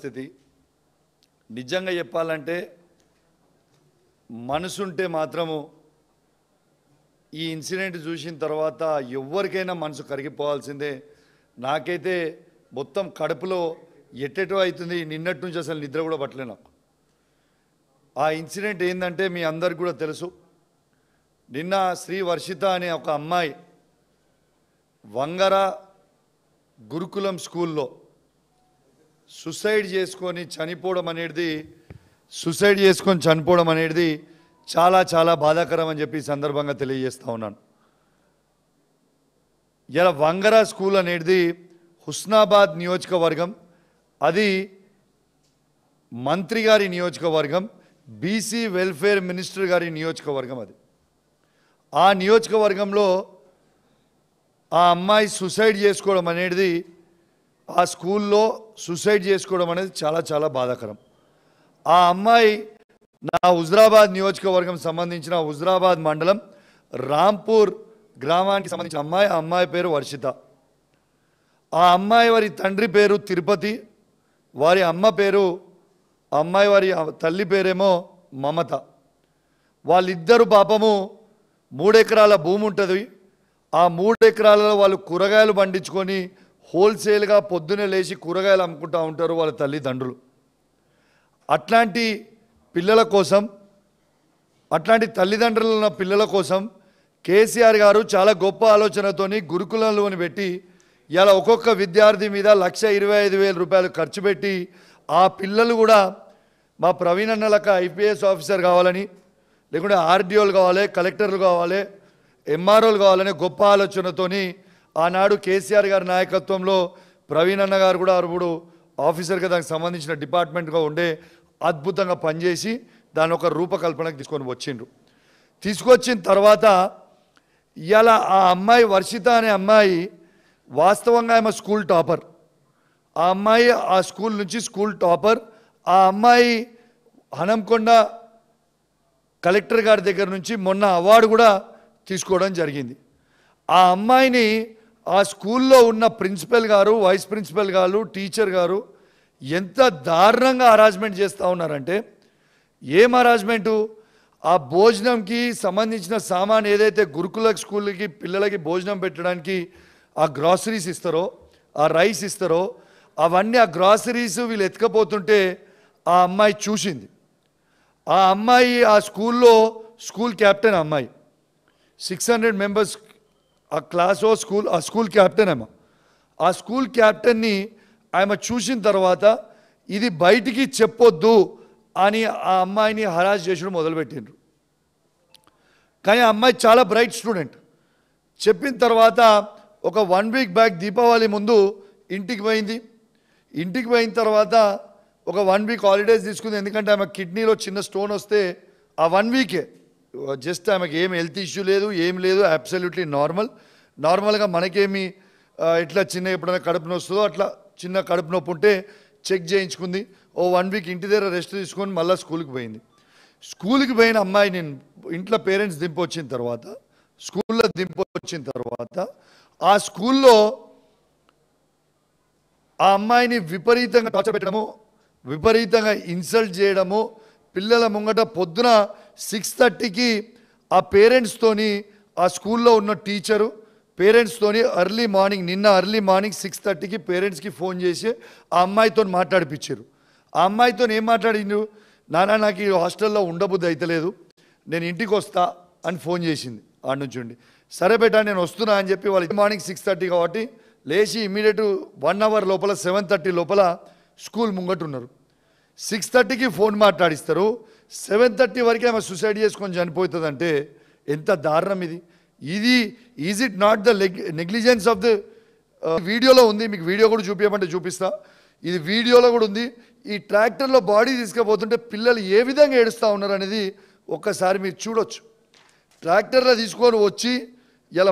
పరిస్థితి. నిజంగా చెప్పాలంటే మనసుంటే మాత్రము ఈ ఇన్సిడెంట్ చూసిన తర్వాత ఎవరికైనా మనసు కరిగిపోవాల్సిందే. నాకైతే మొత్తం కడుపులో ఎట్టెటో అవుతుంది. నిన్నటి నుంచి అసలు నిద్ర కూడా పట్టలే నాకు. ఆ ఇన్సిడెంట్ ఏంటంటే మీ అందరికి కూడా తెలుసు. నిన్న శ్రీ వర్షిత అనే ఒక అమ్మాయి వంగర గురుకులం స్కూల్లో సూసైడ్ చేసుకొని చనిపోవడం అనేది చాలా చాలా బాధాకరం అని చెప్పి సందర్భంగా తెలియజేస్తా ఉన్నాను. ఇలా వంగర స్కూల్ అనేది హుస్నాబాద్ నియోజకవర్గం, అది మంత్రి గారి నియోజకవర్గం, బీసీ వెల్ఫేర్ మినిస్టర్ గారి నియోజకవర్గం. అది ఆ నియోజకవర్గంలో ఆ అమ్మాయి సూసైడ్ చేసుకోవడం అనేది, ఆ స్కూల్లో సూసైడ్ చేసుకోవడం అనేది చాలా చాలా బాధాకరం. ఆ అమ్మాయి నా హుజరాబాద్ నియోజకవర్గం సంబంధించిన హుజరాబాద్ మండలం రాంపూర్ గ్రామానికి సంబంధించిన అమ్మాయి. ఆ అమ్మాయి పేరు వర్షిత. ఆ అమ్మాయి వారి తండ్రి పేరు తిరుపతి, వారి అమ్మాయి వారి తల్లి పేరేమో మమత. వాళ్ళిద్దరు పాపము 3 ఎకరాల భూమి ఉంటుంది. ఆ 3 ఎకరాలలో వాళ్ళు కూరగాయలు పండించుకొని హోల్సేల్గా పొద్దునే లేచి కూరగాయలు అమ్ముకుంటూ ఉంటారు వాళ్ళ తల్లిదండ్రులు. అట్లాంటి పిల్లల కోసం, అట్లాంటి తల్లిదండ్రులు ఉన్న పిల్లల కోసం కేసీఆర్ గారు చాలా గొప్ప ఆలోచనతోని గురుకులంలోని పెట్టి ఇలా ఒక్కొక్క విద్యార్థి మీద 1,25,000 రూపాయలు ఖర్చు పెట్టి ఆ పిల్లలు కూడా మా ప్రవీణ్ అన్నలకు ఐపీఎస్ ఆఫీసర్ కావాలని, లేకుంటే ఆర్డీఓలు కావాలి, కలెక్టర్లు కావాలి, ఎంఆర్ఓలు కావాలనే గొప్ప ఆలోచనతోని ఆనాడు కేసీఆర్ గారి నాయకత్వంలో ప్రవీణ్ అన్న గారు కూడా అప్పుడు ఆఫీసర్గా దానికి సంబంధించిన డిపార్ట్మెంట్గా ఉండే అద్భుతంగా పనిచేసి దాని ఒక రూపకల్పనకు తీసుకొచ్చిన తర్వాత ఇలా ఆ అమ్మాయి వర్షిత అనే అమ్మాయి వాస్తవంగా ఆమె స్కూల్ టాపర్. ఆ అమ్మాయి ఆ స్కూల్ నుంచి స్కూల్ టాపర్. ఆ అమ్మాయి హనంకొండ కలెక్టర్ గారి దగ్గర నుంచి మొన్న అవార్డు కూడా తీసుకోవడం జరిగింది. ఆ అమ్మాయిని ఆ స్కూల్లో ఉన్న ప్రిన్సిపల్ గారు, వైస్ ప్రిన్సిపల్ గారు, టీచర్ గారు ఎంత దారుణంగా హరాస్మెంట్ చేస్తూ ఉన్నారంటే, ఏం హరాస్మెంటు, ఆ భోజనంకి సంబంధించిన సామాన్ ఏదైతే గురుకుల స్కూల్కి పిల్లలకి భోజనం పెట్టడానికి ఆ గ్రాసరీస్ ఇస్తారో, ఆ రైస్ ఇస్తారో, అవన్నీ ఆ గ్రాసరీస్ వీళ్ళు ఎత్తుకపోతుంటే ఆ అమ్మాయి చూసింది. ఆ అమ్మాయి ఆ స్కూల్లో స్కూల్ క్యాప్టెన్. అమ్మాయి 600 మెంబర్స్ ఆ క్లాసో ఆ స్కూల్ క్యాప్టెన్. ఆ స్కూల్ క్యాప్టెన్ని ఆమె చూసిన తర్వాత ఇది బయటికి చెప్పొద్దు అని ఆ అమ్మాయిని హరాస్ చేయడం మొదలుపెట్టిండ్రు. కానీ ఆ అమ్మాయి చాలా బ్రైట్ స్టూడెంట్. చెప్పిన తర్వాత ఒక 1 వీక్ బ్యాక్ దీపావళి ముందు ఇంటికి పోయింది. ఇంటికి పోయిన తర్వాత ఒక 1 వీక్ హాలిడేస్ తీసుకుంది. ఎందుకంటే ఆమె కిడ్నీలో చిన్న స్టోన్ వస్తే ఆ 1 వీకే జస్ట్ ఆమెకి ఏం హెల్త్ ఇష్యూ లేదు, ఏం లేదు, అబ్సల్యూట్లీ నార్మల్గా మనకేమి ఎట్లా చిన్న ఎప్పుడైనా కడుపు నొప్పి వస్తుందో అట్లా చిన్న కడుపు నొప్పి ఉంటే చెక్ చేయించుకుంది. ఓ 1 వీక్ ఇంటి దగ్గర రెస్ట్ తీసుకొని మళ్ళీ స్కూల్కి పోయింది. స్కూల్కి పోయిన అమ్మాయి నేను ఇంట్లో పేరెంట్స్ దింపొచ్చిన తర్వాత, స్కూల్లో దింపొచ్చిన తర్వాత ఆ స్కూల్లో ఆ అమ్మాయిని విపరీతంగా టార్చర్ పెట్టడము, విపరీతంగా ఇన్సల్ట్ చేయడము, పిల్లల ముంగట పొద్దున 6:30కి ఆ పేరెంట్స్తోని ఆ స్కూల్లో ఉన్న టీచరు పేరెంట్స్తోని నిన్న అర్లీ మార్నింగ్ 6:30కి పేరెంట్స్కి ఫోన్ చేసి ఆ అమ్మాయితో మాట్లాడిపించారు. ఆ అమ్మాయితో ఏం మాట్లాడిండు, నాన్న నాకు ఈ హాస్టల్లో ఉండబుద్ధి అయితలేదు, నేను ఇంటికి వస్తా అని ఫోన్ చేసింది. ఆడ నుంచి ఉండి సరే బేటా నేను వస్తున్నా అని చెప్పి వాళ్ళు మార్నింగ్ 6:30 కాబట్టి లేచి ఇమీడియట్ 1 అవర్ లోపల 7:30 లోపల స్కూల్ ముంగట ఉన్నారు. 6:30కి ఫోన్ మాట్లాడిస్తారు, 7:30 వరకు ఆమె సూసైడ్ చేసుకొని చనిపోతుందంటే ఎంత దారుణం ఇది. Is it not the negligence of the వీడియోలో ఉంది. మీకు వీడియో కూడా చూపించమంటే చూపిస్తా. ఇది వీడియోలో కూడా ఉంది. ఈ ట్రాక్టర్లో బాడీ తీసుకుపోతుంటే పిల్లలు ఏ విధంగా ఏడుస్తూ ఉన్నారు అనేది ఒక్కసారి మీరు చూడొచ్చు. ట్రాక్టర్లో తీసుకొని వచ్చి ఇలా